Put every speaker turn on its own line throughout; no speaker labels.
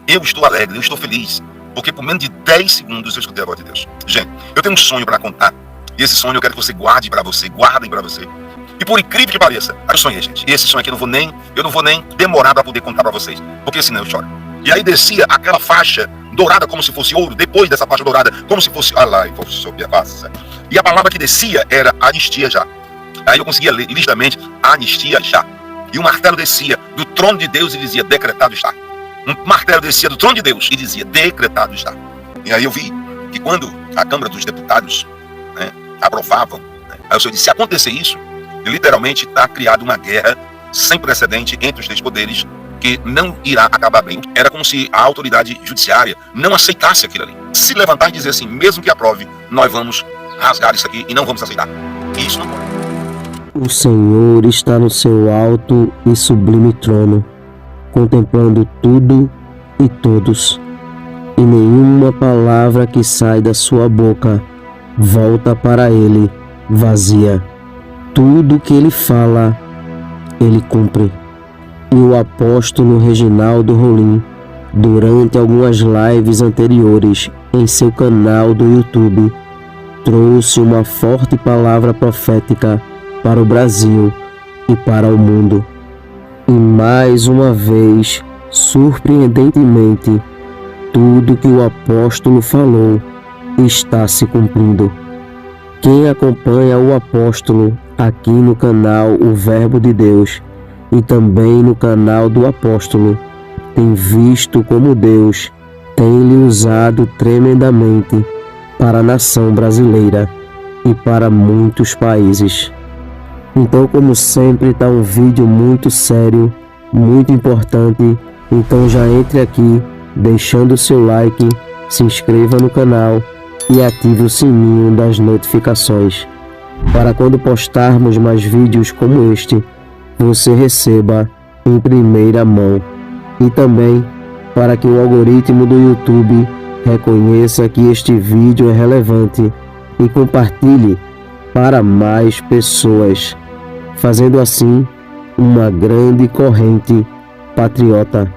Eu estou alegre, eu estou feliz, porque por menos de 10 segundos eu escutei a voz de Deus. Gente, eu tenho um sonho para contar, e esse sonho eu quero que você guarde para você, guardem para você. E por incrível que pareça, eu sonhei, gente. E esse sonho aqui eu não vou nem demorar para poder contar para vocês, porque senão eu choro. E aí descia aquela faixa dourada como se fosse ouro, depois dessa faixa dourada, como se fosse, e a palavra que descia era anistia já. Aí eu conseguia ler nitidamente, anistia já. E um martelo descia do trono de Deus e dizia, decretado está. Um martelo descia do trono de Deus e dizia, decretado está. E aí eu vi que quando a Câmara dos Deputados, né, aprovavam, né, aí o Senhor disse, se acontecer isso, literalmente está criada uma guerra sem precedente entre os três poderes que não irá acabar bem. Era como se a autoridade judiciária não aceitasse aquilo ali. Se levantar e dizer assim, mesmo que aprove, nós vamos rasgar isso aqui e não vamos aceitar. E isso não pode.
O Senhor está no seu alto e sublime trono, contemplando tudo e todos. E nenhuma palavra que sai da sua boca volta para ele vazia. Tudo que ele fala, ele cumpre. E o apóstolo Reginaldo Rolim, durante algumas lives anteriores em seu canal do YouTube, trouxe uma forte palavra profética para o Brasil e para o mundo. E mais uma vez, surpreendentemente, tudo que o apóstolo falou está se cumprindo. Quem acompanha o apóstolo aqui no canal O Verbo de Deus e também no canal do apóstolo tem visto como Deus tem lhe usado tremendamente para a nação brasileira e para muitos países. Então, como sempre, está um vídeo muito sério, muito importante. Então já entre aqui, deixando o seu like, se inscreva no canal e ative o sininho das notificações, para quando postarmos mais vídeos como este, você receba em primeira mão. E também para que o algoritmo do YouTube reconheça que este vídeo é relevante e compartilhe para mais pessoas, fazendo assim uma grande corrente patriota.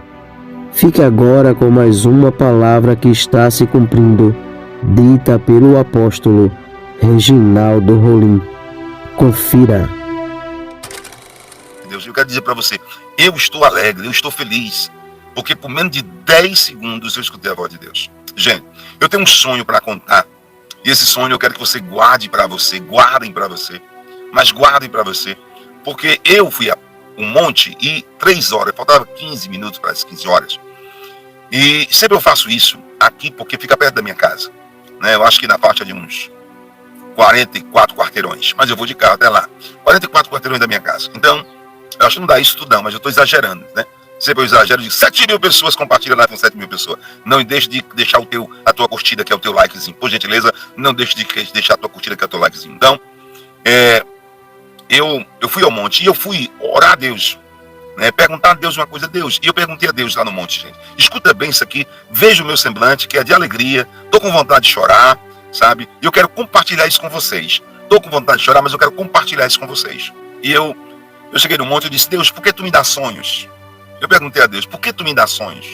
Fique agora com mais uma palavra que está se cumprindo, dita pelo apóstolo Reginaldo Rolim. Confira.
Deus, eu quero dizer para você, eu estou alegre, eu estou feliz, porque por menos de 10 segundos eu escutei a voz de Deus. Gente, eu tenho um sonho para contar, e esse sonho eu quero que você guarde para você, guardem para você, mas guardem para você, porque eu fui a um monte e 3 horas, faltava 15 minutos para as 15 horas, e sempre eu faço isso aqui porque fica perto da minha casa, né? Eu acho que na faixa de uns 44 quarteirões, mas eu vou de carro até lá, 44 quarteirões da minha casa. Então, eu acho que não dá isso tudo não, mas eu estou exagerando, né? Sempre eu exagero de 7 mil pessoas, compartilha lá com 7 mil pessoas. Não deixe de deixar a tua curtida, que é o teu likezinho. Por gentileza, não deixe de deixar a tua curtida, que é o teu likezinho. Então, eu fui ao monte e eu fui orar a Deus, né? Perguntar a Deus uma coisa, Deus. E eu perguntei a Deus lá no monte, gente. Escuta bem isso aqui, veja o meu semblante, que é de alegria. Estou com vontade de chorar, sabe? E eu quero compartilhar isso com vocês. Estou com vontade de chorar, mas eu quero compartilhar isso com vocês. E eu cheguei no monte e disse, Deus, por que tu me dá sonhos? Eu perguntei a Deus, por que tu me dá sonhos?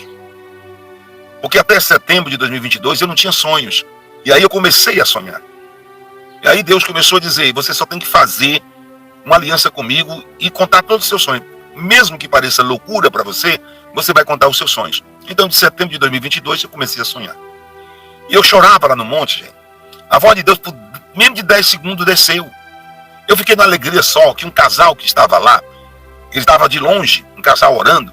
Porque até setembro de 2022 eu não tinha sonhos. E aí eu comecei a sonhar. E aí Deus começou a dizer, você só tem que fazer uma aliança comigo e contar todos os seus sonhos. Mesmo que pareça loucura para você, você vai contar os seus sonhos. Então de setembro de 2022 eu comecei a sonhar. E eu chorava lá no monte, gente. A voz de Deus, por menos de 10 segundos, desceu. Eu fiquei na alegria só que um casal que estava lá, ele estava de longe, um casal orando,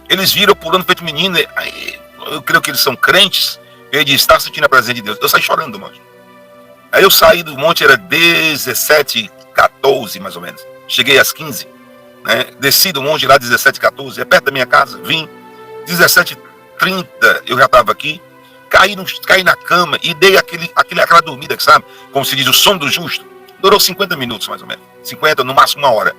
eles viram pulando feito menino, eu creio que eles são crentes, ele disse, está sentindo a presença de Deus. Eu saí chorando, mano. Aí eu saí do monte, era 17h14 mais ou menos, cheguei às 15, né? Desci do monte lá 17h14, é perto da minha casa, vim, 17h30 eu já estava aqui, caí na cama e dei aquela dormida, que sabe, como se diz, o sono do justo. Durou 50 minutos mais ou menos, 50, no máximo uma hora,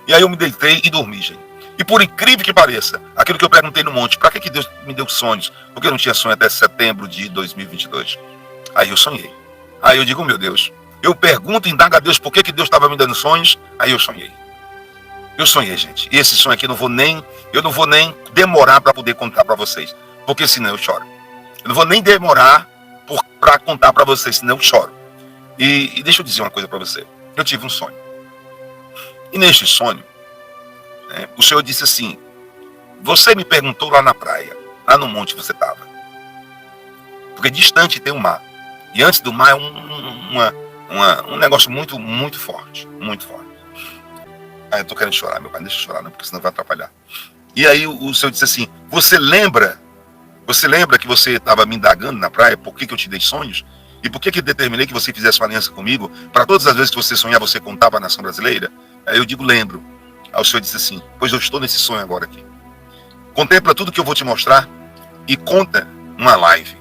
E aí eu me deitei e dormi, gente. E por incrível que pareça, aquilo que eu perguntei no monte, para que Deus me deu sonhos? Porque eu não tinha sonho até setembro de 2022. Aí eu sonhei. Aí eu digo, meu Deus, eu pergunto e indago a Deus por que Deus estava me dando sonhos, aí eu sonhei. Eu sonhei, gente. E esse sonho aqui eu não vou nem demorar para poder contar para vocês, porque senão eu choro. Eu não vou nem demorar para contar para vocês, senão eu choro. E deixa eu dizer uma coisa para você. Eu tive um sonho. E neste sonho, né, o Senhor disse assim: você me perguntou lá na praia, lá no monte você estava. Porque distante tem o mar. E antes do mar é um negócio muito, muito forte. Muito forte. Eu tô querendo chorar, meu pai, deixa eu chorar, não, porque senão vai atrapalhar. E aí o Senhor disse assim: você lembra que você estava me indagando na praia, por que eu te dei sonhos? E por que determinei que você fizesse uma aliança comigo? Para todas as vezes que você sonhar, você contava a nação brasileira? Aí eu digo, lembro. Aí o Senhor disse assim: pois eu estou nesse sonho agora aqui. Contempla tudo que eu vou te mostrar e conta uma live.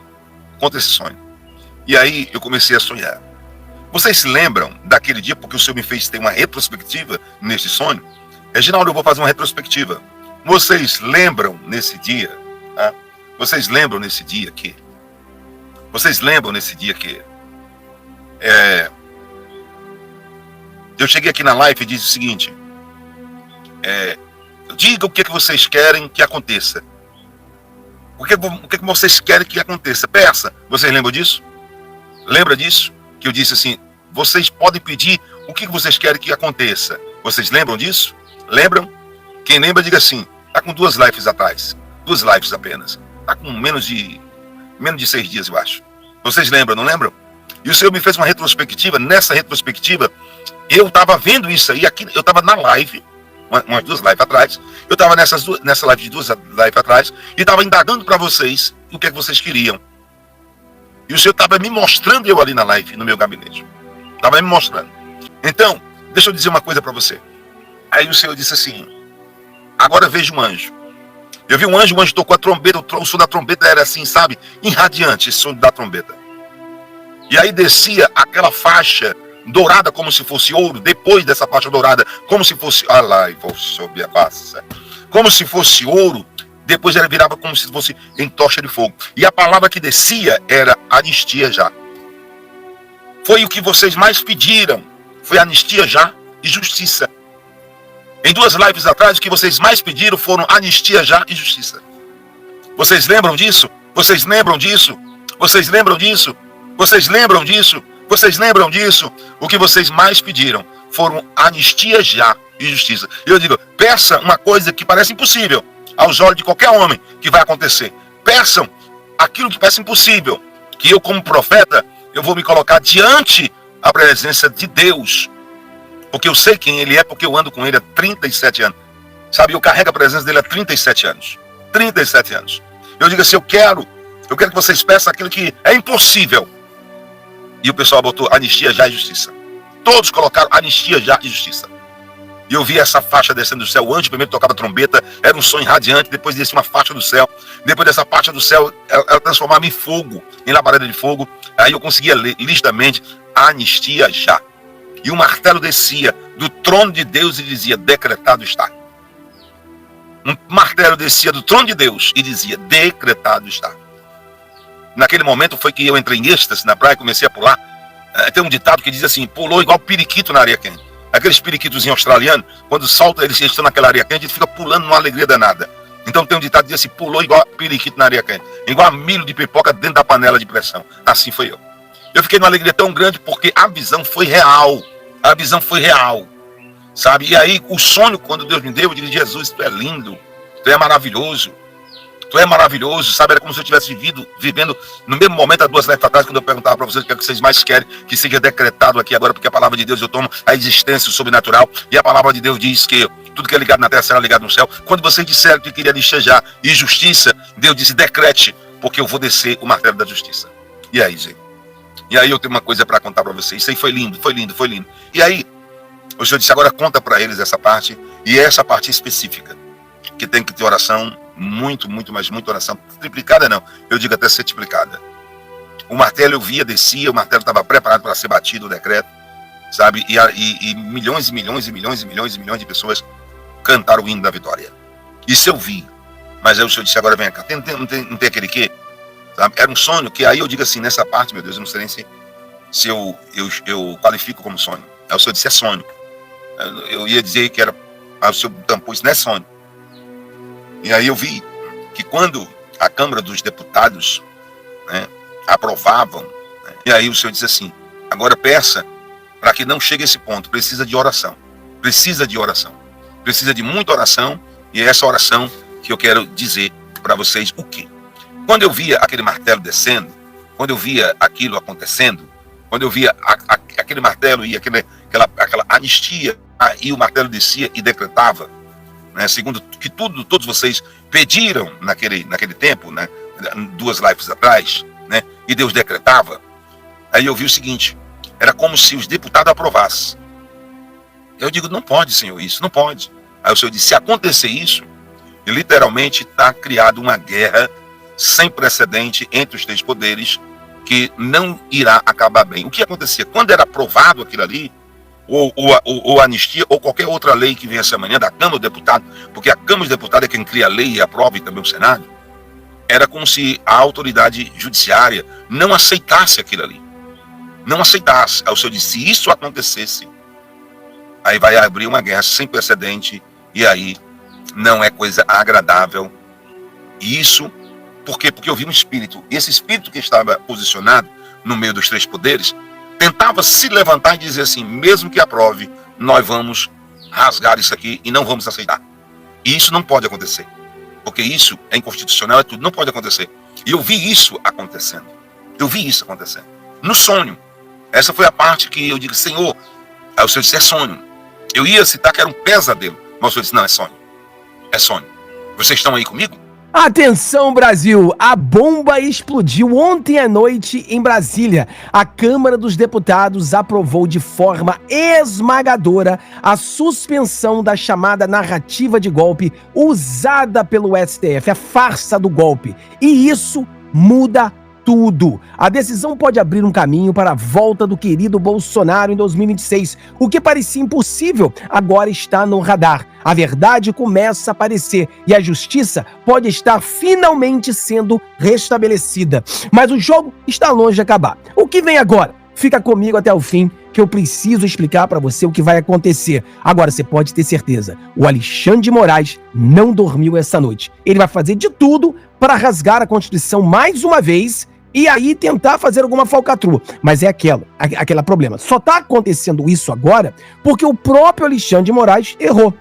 Conta esse sonho. E aí eu comecei a sonhar. Vocês se lembram daquele dia, porque o Senhor me fez ter uma retrospectiva nesse sonho? Reginaldo, eu vou fazer uma retrospectiva. Vocês lembram nesse dia? Tá? Vocês lembram nesse dia que? Eu cheguei aqui na live e disse o seguinte: diga o que vocês querem que aconteça. O que vocês querem que aconteça? Peça. Vocês lembram disso? Lembra disso? Que eu disse assim: vocês podem pedir o que vocês querem que aconteça. Vocês lembram disso? Lembram? Quem lembra, diga assim. Está com 2 lives atrás. 2 lives apenas. Está com menos de 6 dias, eu acho. Vocês lembram, não lembram? E o Senhor me fez uma retrospectiva. Nessa retrospectiva, eu estava vendo isso aí. Aqui, eu estava na live, umas 2 lives atrás. Eu estava nessa live de 2 lives atrás. E estava indagando para vocês o que é que vocês queriam. E o Senhor estava me mostrando eu ali na live, no meu gabinete. Estava me mostrando. Então, deixa eu dizer uma coisa para você. Aí o Senhor disse assim: agora vejo um anjo. Eu vi um anjo tocou a trombeta, o som da trombeta era assim, sabe? Irradiante, esse som da trombeta. E aí descia aquela faixa dourada como se fosse ouro, depois dessa faixa dourada, como se fosse... como se fosse ouro, depois ela virava como se fosse em tocha de fogo. E a palavra que descia era anistia já. Foi o que vocês mais pediram. Foi anistia já e justiça. Em 2 lives atrás, o que vocês mais pediram foram anistia já e justiça. Vocês lembram disso? Vocês lembram disso? Vocês lembram disso? Vocês lembram disso? Vocês lembram disso? O que vocês mais pediram foram anistia já e justiça. E eu digo, peça uma coisa que parece impossível aos olhos de qualquer homem que vai acontecer. Peçam aquilo que parece impossível, que eu como profeta, eu vou me colocar diante a presença de Deus. Porque eu sei quem ele é, porque eu ando com ele há 37 anos. Sabe, eu carrego a presença dele há 37 anos. 37 anos. Eu digo assim, eu quero que vocês peçam aquilo que é impossível. E o pessoal botou anistia já e justiça. Todos colocaram anistia já e justiça. E eu vi essa faixa descendo do céu. O anjo primeiro tocava trombeta, era um som radiante, depois descia uma faixa do céu. Depois dessa faixa do céu, ela transformava em fogo, em labareda de fogo. Aí eu conseguia ler listamente anistia já. E o martelo descia do trono de Deus e dizia, decretado está. Um martelo descia do trono de Deus e dizia, decretado está. Naquele momento foi que eu entrei em êxtase na praia, comecei a pular. Tem um ditado que diz assim, pulou igual periquito na areia quente. Aqueles periquitozinhos australianos, quando solta, eles estão naquela areia quente, ele fica pulando numa alegria danada. Então tem um ditado que diz assim, pulou igual periquito na areia quente. Igual milho de pipoca dentro da panela de pressão. Assim foi eu. Eu fiquei numa alegria tão grande porque a visão foi real. A visão foi real. Sabe? E aí o sonho, quando Deus me deu, eu disse, Jesus, tu é lindo. Tu é maravilhoso. Tu é maravilhoso, sabe? Era como se eu estivesse vivendo no mesmo momento, há 2 lives atrás, quando eu perguntava para vocês o que é que vocês mais querem que seja decretado aqui agora, porque a palavra de Deus, eu tomo a existência sobrenatural, e a palavra de Deus diz que tudo que é ligado na terra será ligado no céu. Quando vocês disseram que queria listejar e justiça, Deus disse, decrete, porque eu vou descer o martelo da justiça. E aí, gente? E aí eu tenho uma coisa para contar para vocês. Isso aí foi lindo, foi lindo, foi lindo. E aí, o Senhor disse, agora conta para eles essa parte, e essa parte específica, que tem que ter oração, muito oração, triplicada não, eu digo até setiplicada. O martelo eu via, descia, o martelo estava preparado para ser batido, o decreto, sabe, e milhões de pessoas cantaram o hino da vitória. Isso eu vi, mas aí o Senhor disse, agora vem cá, não tem aquele quê, sabe? Era um sonho que aí eu digo assim, nessa parte, meu Deus, eu não sei nem se eu qualifico como sonho. Aí o Senhor disse, é sonho. Eu ia dizer que era Aí o senhor tampou, isso não é sonho. E aí eu vi que quando a Câmara dos Deputados, né, aprovavam, né, e aí o senhor disse assim, agora peça para que não chegue a esse ponto, precisa de oração. Precisa de oração. Precisa de muita oração, e é essa oração que eu quero dizer para vocês o quê? Quando eu via aquele martelo descendo, quando eu via aquilo acontecendo, quando eu via aquele martelo e aquela anistia, e o martelo descia e decretava, né, segundo que todos vocês pediram naquele tempo, né, 2 lives atrás, né, e Deus decretava, aí eu vi o seguinte, era como se os deputados aprovassem. Eu digo, não pode, Senhor, isso, não pode. Aí o Senhor disse, se acontecer isso, literalmente está criada uma guerra sem precedente entre os 3 poderes, que não irá acabar bem. O que acontecia? Quando era aprovado aquilo ali, ou anistia, ou qualquer outra lei que viesse amanhã da Câmara dos Deputados, porque a Câmara dos Deputados é quem cria a lei e aprova, e também o Senado, era como se a autoridade judiciária não aceitasse aquilo ali. Não aceitasse. Aí o Senhor disse, se isso acontecesse, aí vai abrir uma guerra sem precedente, e aí não é coisa agradável. E isso, por quê? Porque eu vi um espírito, e esse espírito que estava posicionado no meio dos 3 poderes, tentava se levantar e dizer assim, mesmo que aprove, nós vamos rasgar isso aqui e não vamos aceitar. E isso não pode acontecer, porque isso é inconstitucional, é tudo, não pode acontecer. E eu vi isso acontecendo. Eu vi isso acontecendo. No sonho. Essa foi a parte que eu digo, Senhor, aí o Senhor disse, é sonho. Eu ia citar que era um pesadelo, mas o Senhor disse, não, é sonho. É sonho. Vocês estão aí comigo?
Atenção, Brasil! A bomba explodiu ontem à noite em Brasília. A Câmara dos Deputados aprovou de forma esmagadora a suspensão da chamada narrativa de golpe usada pelo STF, a farsa do golpe. E isso muda tudo. A decisão pode abrir um caminho para a volta do querido Bolsonaro em 2026. O que parecia impossível agora está no radar. A verdade começa a aparecer e a justiça pode estar finalmente sendo restabelecida. Mas o jogo está longe de acabar. O que vem agora? Fica comigo até o fim, que eu preciso explicar para você o que vai acontecer. Agora, você pode ter certeza, o Alexandre de Moraes não dormiu essa noite. Ele vai fazer de tudo para rasgar a Constituição mais uma vez e aí tentar fazer alguma falcatrua. Mas é aquele problema. Só está acontecendo isso agora porque o próprio Alexandre de Moraes errou.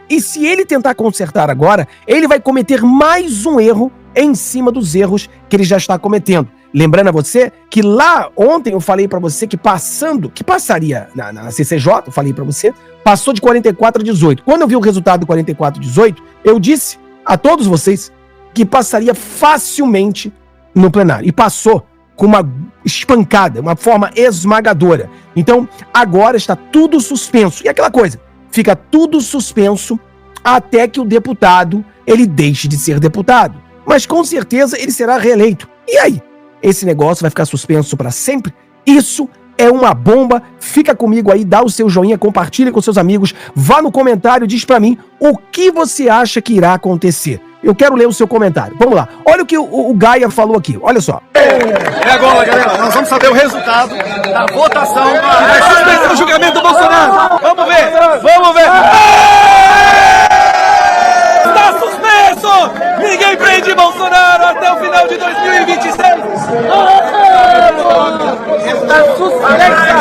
E se ele tentar consertar agora, ele vai cometer mais um erro em cima dos erros que ele já está cometendo. Lembrando a você que lá ontem eu falei para você que passaria na CCJ, eu falei para você, passou de 44 a 18. Quando eu vi o resultado do 44 a 18, eu disse a todos vocês que passaria facilmente no plenário. E passou com uma espancada, uma forma esmagadora. Então, agora está tudo suspenso. E aquela coisa, fica tudo suspenso até que o deputado, ele deixe de ser deputado. Mas com certeza ele será reeleito. E aí? Esse negócio vai ficar suspenso para sempre? Isso é uma bomba. Fica comigo aí, dá o seu joinha, compartilha com seus amigos, vá no comentário, diz para mim o que você acha que irá acontecer. Eu quero ler o seu comentário. Vamos lá. Olha o que o Gaia falou aqui. Olha só.
E agora, galera, nós vamos saber o resultado da votação da suspensão do julgamento do Bolsonaro. Vamos ver. Vamos ver. Está suspenso! Ninguém prende Bolsonaro até o final de 2026.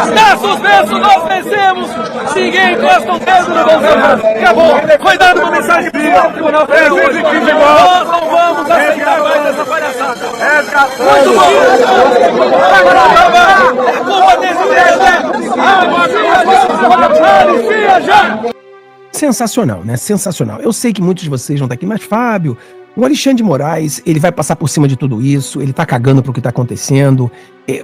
Está suspenso, nós vencemos. Ninguém encosta um dedo no Bolsonaro. Acabou. Foi dada uma mensagem clara ao Tribunal Federal hoje. Nós não vamos aceitar mais essa palhaçada. Muito bom. Agora acabar. É culpa desse presidente. Já.
Sensacional, né? Sensacional. Eu sei que muitos de vocês vão estar aqui, mas Fábio, o Alexandre de Moraes, ele vai passar por cima de tudo isso, ele tá cagando pro que tá acontecendo.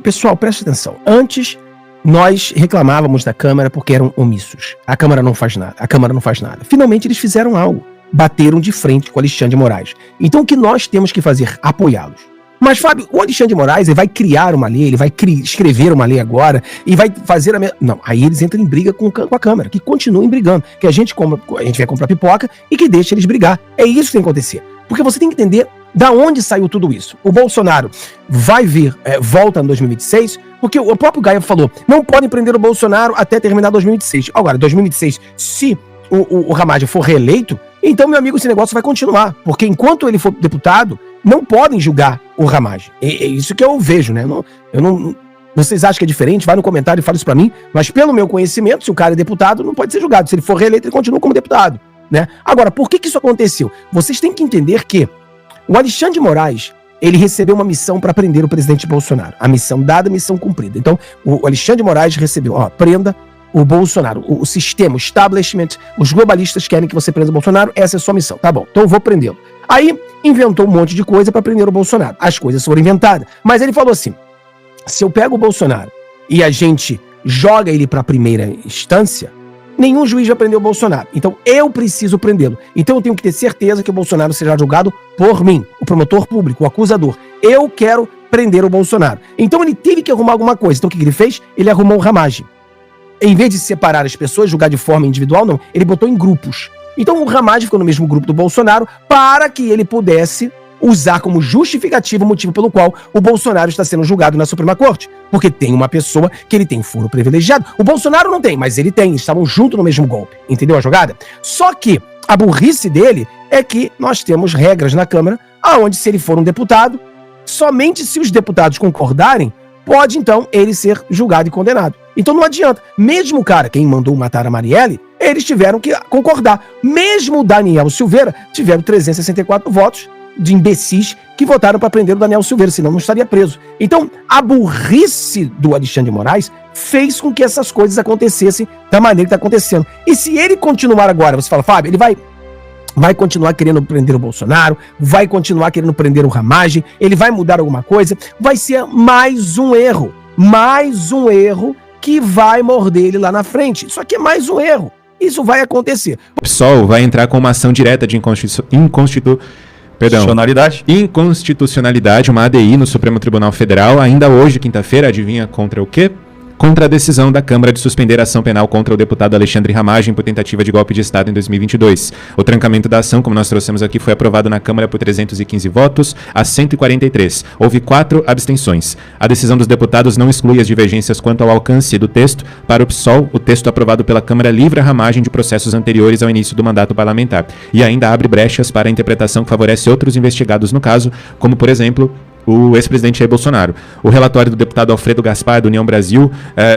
Pessoal, preste atenção. Antes, nós reclamávamos da Câmara porque eram omissos. A Câmara não faz nada, a Câmara não faz nada. Finalmente eles fizeram algo. Bateram de frente com o Alexandre de Moraes. Então o que nós temos que fazer? Apoiá-los. Mas, Fábio, o Alexandre de Moraes, ele vai criar uma lei, ele vai escrever uma lei agora e vai fazer a mesma... Não, aí eles entram em briga com a Câmara, que continuem brigando, que a gente vai comprar pipoca e que deixe eles brigar. É isso que tem que acontecer. Porque você tem que entender da onde saiu tudo isso. O Bolsonaro vai vir, volta em 2026, porque o próprio Gaia falou, não podem prender o Bolsonaro até terminar 2026. Agora, 2026, se o Ramagem for reeleito, então, meu amigo, esse negócio vai continuar. Porque enquanto ele for deputado, não podem julgar o Ramagem. É isso que eu vejo, né? Vocês acham que é diferente? Vai no comentário e fala isso pra mim. Mas pelo meu conhecimento, se o cara é deputado, não pode ser julgado. Se ele for reeleito, ele continua como deputado, né? Agora, por que isso aconteceu? Vocês têm que entender que o Alexandre de Moraes, ele recebeu uma missão para prender o presidente Bolsonaro. A missão dada, a missão cumprida. Então, o Alexandre de Moraes recebeu, prenda o Bolsonaro. O sistema, o establishment, os globalistas querem que você prenda o Bolsonaro, essa é a sua missão. Tá bom, então eu vou prendê-lo. Aí, inventou um monte de coisa para prender o Bolsonaro. As coisas foram inventadas. Mas ele falou assim, se eu pego o Bolsonaro e a gente joga ele para a primeira instância, nenhum juiz vai prender o Bolsonaro. Então eu preciso prendê-lo. Então eu tenho que ter certeza que o Bolsonaro será julgado por mim, o promotor público, o acusador. Eu quero prender o Bolsonaro. Então ele teve que arrumar alguma coisa. Então o que ele fez? Ele arrumou o Ramagem. Em vez de separar as pessoas, julgar de forma individual, não. Ele botou em grupos. Então o Ramagem ficou no mesmo grupo do Bolsonaro para que ele pudesse usar como justificativo o motivo pelo qual o Bolsonaro está sendo julgado na Suprema Corte. Porque tem uma pessoa que ele tem foro privilegiado. O Bolsonaro não tem, mas ele tem. Eles estavam juntos no mesmo golpe. Entendeu a jogada? Só que a burrice dele é que nós temos regras na Câmara aonde, se ele for um deputado, somente se os deputados concordarem, pode então ele ser julgado e condenado. Então não adianta. Mesmo o cara, quem mandou matar a Marielle, eles tiveram que concordar. Mesmo o Daniel Silveira tiveram 364 votos de imbecis que votaram para prender o Daniel Silveira, senão não estaria preso. Então, a burrice do Alexandre de Moraes fez com que essas coisas acontecessem da maneira que está acontecendo. E se ele continuar agora, você fala, Fábio, ele vai continuar querendo prender o Bolsonaro, vai continuar querendo prender o Ramagem, ele vai mudar alguma coisa, vai ser mais um erro que vai morder ele lá na frente. Isso aqui é mais um erro. Isso vai acontecer.
O PSOL vai entrar com uma ação direta de inconstitucionalidade, uma ADI no Supremo Tribunal Federal, ainda hoje, quinta-feira, adivinha contra o quê? Contra a decisão da Câmara de suspender a ação penal contra o deputado Alexandre Ramagem por tentativa de golpe de Estado em 2022. O trancamento da ação, como nós trouxemos aqui, foi aprovado na Câmara por 315 votos a 143. Houve 4 abstenções. A decisão dos deputados não exclui as divergências quanto ao alcance do texto. Para o PSOL, o texto aprovado pela Câmara livra a Ramagem de processos anteriores ao início do mandato parlamentar e ainda abre brechas para a interpretação que favorece outros investigados no caso, como, por exemplo, o ex-presidente Jair Bolsonaro. O relatório do deputado Alfredo Gaspar, do União Brasil,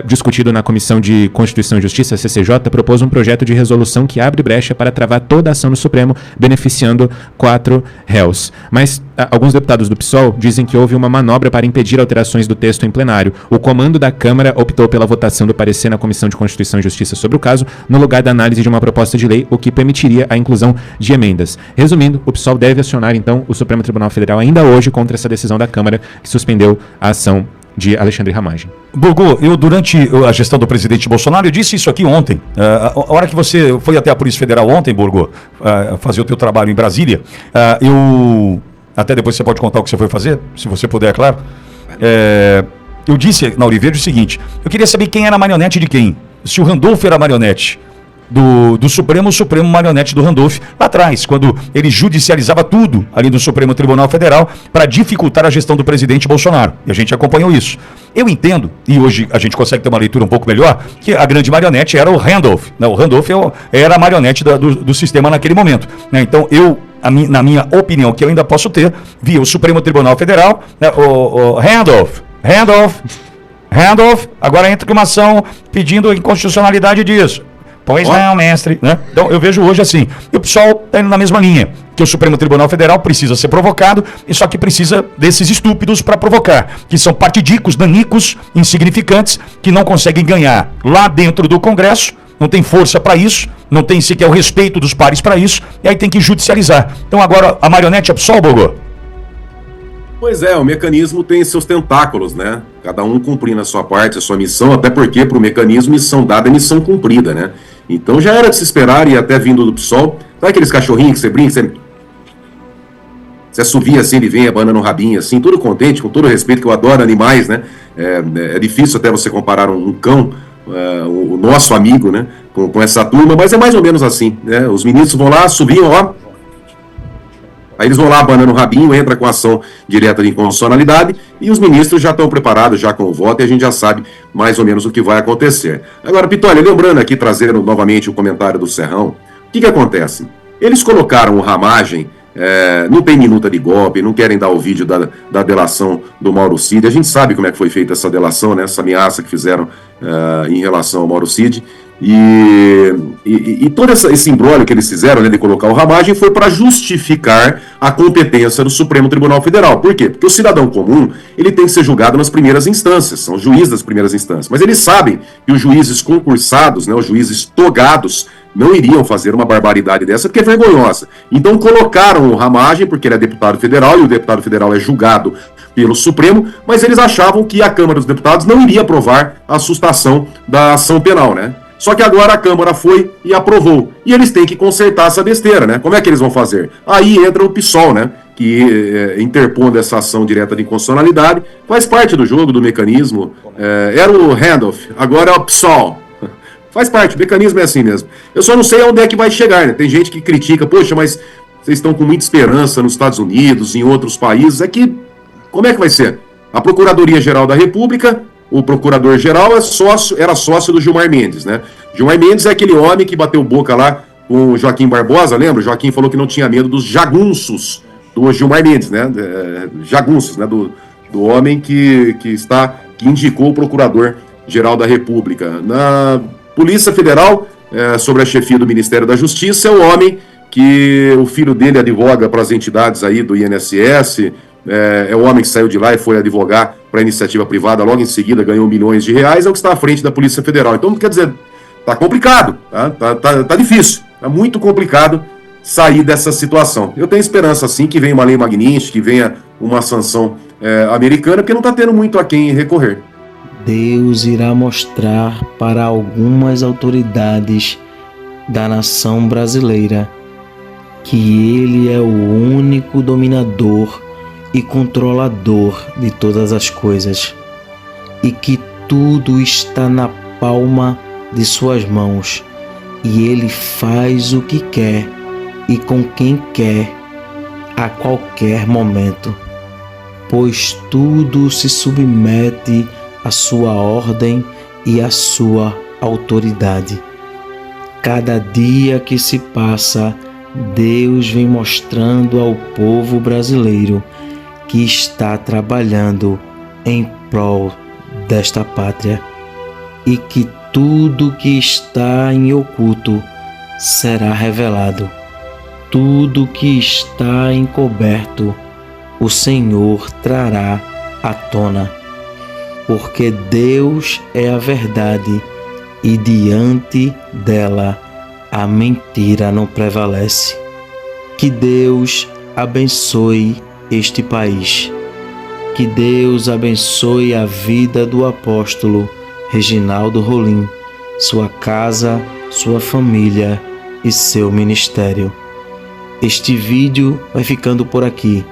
discutido na Comissão de Constituição e Justiça, CCJ, propôs um projeto de resolução que abre brecha para travar toda a ação no Supremo, beneficiando 4 réus. Mas alguns deputados do PSOL dizem que houve uma manobra para impedir alterações do texto em plenário. O comando da Câmara optou pela votação do parecer na Comissão de Constituição e Justiça sobre o caso, no lugar da análise de uma proposta de lei, o que permitiria a inclusão de emendas. Resumindo, o PSOL deve acionar, então, o Supremo Tribunal Federal ainda hoje contra essa decisão da Câmara que suspendeu a ação de Alexandre Ramagem.
Burgo, eu durante a gestão do presidente Bolsonaro, eu disse isso aqui ontem. A hora que você foi até a Polícia Federal ontem, Burgo, fazer o teu trabalho em Brasília, até depois você pode contar o que você foi fazer, se você puder, é claro. Eu disse na Ouro Verde o seguinte, eu queria saber quem era a marionete de quem. Se o Randolfo era a marionete do Supremo, o Supremo marionete do Randolph, lá atrás, quando ele judicializava tudo ali do Supremo Tribunal Federal para dificultar a gestão do presidente Bolsonaro. E a gente acompanhou isso. Eu entendo, e hoje a gente consegue ter uma leitura um pouco melhor, que a grande marionete era o Randolph. Né? O Randolph era a marionete do sistema naquele momento. Né? Então, na minha opinião, que eu ainda posso ter, via o Supremo Tribunal Federal, né? o Randolph, agora entra com uma ação pedindo a inconstitucionalidade disso. Pois não, mestre. Né? Então, eu vejo hoje assim. E o PSOL está indo na mesma linha. Que o Supremo Tribunal Federal precisa ser provocado, e só que precisa desses estúpidos para provocar. Que são partidicos, nanicos, insignificantes, que não conseguem ganhar lá dentro do Congresso, não tem força para isso, não tem sequer o respeito dos pares para isso, e aí tem que judicializar. Então, agora, a marionete é PSOL, Bogô?
Pois é, o mecanismo tem seus tentáculos, né? Cada um cumprindo a sua parte, a sua missão, até porque para o mecanismo, missão dada é missão cumprida, né? Então já era de se esperar, e até vindo do PSOL, sabe aqueles cachorrinhos que você brinca, você assovia assim, ele vem abanando o rabinho assim, todo contente, com todo respeito, que eu adoro animais, né? É difícil até você comparar um cão, o nosso amigo, né? Com essa turma, mas é mais ou menos assim, né? Os meninos vão lá, assoviam, ó. Aí eles vão lá abanando o rabinho, entra com ação direta de inconstitucionalidade e os ministros já estão preparados já com o voto e a gente já sabe mais ou menos o que vai acontecer. Agora, Pitolli, lembrando aqui, trazendo novamente o comentário do Serrão, o que acontece? Eles colocaram o Ramagem, não tem minuta de golpe, não querem dar o vídeo da delação do Mauro Cid. A gente sabe como é que foi feita essa delação, né, essa ameaça que fizeram em relação ao Mauro Cid. E todo esse imbróglio que eles fizeram, né, de colocar o Ramagem foi para justificar a competência do Supremo Tribunal Federal. Por quê? Porque o cidadão comum ele tem que ser julgado nas primeiras instâncias, são os juízes das primeiras instâncias. Mas eles sabem que os juízes concursados, né, os juízes togados, não iriam fazer uma barbaridade dessa porque é vergonhosa. Então colocaram o Ramagem, porque ele é deputado federal e o deputado federal é julgado pelo Supremo, mas eles achavam que a Câmara dos Deputados não iria aprovar a sustação da ação penal, né? Só que agora a Câmara foi e aprovou. E eles têm que consertar essa besteira, né? Como é que eles vão fazer? Aí entra o PSOL, né? Que interpondo essa ação direta de inconstitucionalidade, faz parte do jogo, do mecanismo. Era o Randolph, agora é o PSOL. Faz parte, o mecanismo é assim mesmo. Eu só não sei aonde é que vai chegar, né? Tem gente que critica, poxa, mas vocês estão com muita esperança nos Estados Unidos, em outros países. É que, como é que vai ser? A Procuradoria-Geral da República, o Procurador-Geral era sócio do Gilmar Mendes, né? Gilmar Mendes é aquele homem que bateu boca lá com o Joaquim Barbosa, lembra? O Joaquim falou que não tinha medo dos jagunços do Gilmar Mendes, né? Jagunços, né? Do homem que indicou o Procurador-Geral da República. Na Polícia Federal, sobre a chefia do Ministério da Justiça, é o homem que o filho dele advoga para as entidades aí do INSS, é o homem que saiu de lá e foi advogar para a iniciativa privada, logo em seguida ganhou milhões de reais, é o que está à frente da Polícia Federal. Então, quer dizer, tá complicado, tá difícil, tá muito complicado sair dessa situação. Eu tenho esperança, sim, que venha uma lei Magnitsky, que venha uma sanção americana, porque não está tendo muito a quem recorrer.
Deus irá mostrar para algumas autoridades da nação brasileira que Ele é o único dominador e controlador de todas as coisas, e que tudo está na palma de suas mãos, e Ele faz o que quer e com quem quer, a qualquer momento, pois tudo se submete à sua ordem e à sua autoridade. Cada dia que se passa, Deus vem mostrando ao povo brasileiro que está trabalhando em prol desta pátria, e que tudo que está em oculto será revelado. Tudo que está encoberto, o Senhor trará à tona, porque Deus é a verdade e diante dela a mentira não prevalece. Que Deus abençoe este país. Que Deus abençoe a vida do apóstolo Reginaldo Rolim, sua casa, sua família e seu ministério. Este vídeo vai ficando por aqui.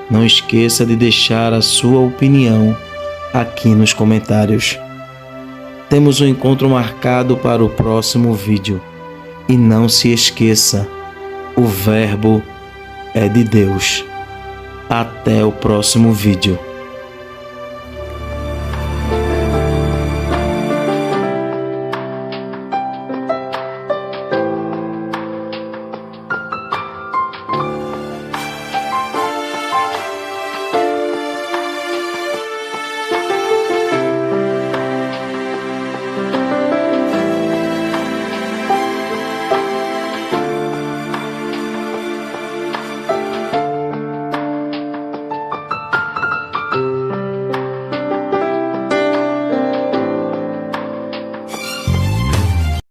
Não esqueça de deixar a sua opinião aqui nos comentários. Temos um encontro marcado para o próximo vídeo. E não se esqueça, o Verbo é de Deus. Até o próximo vídeo.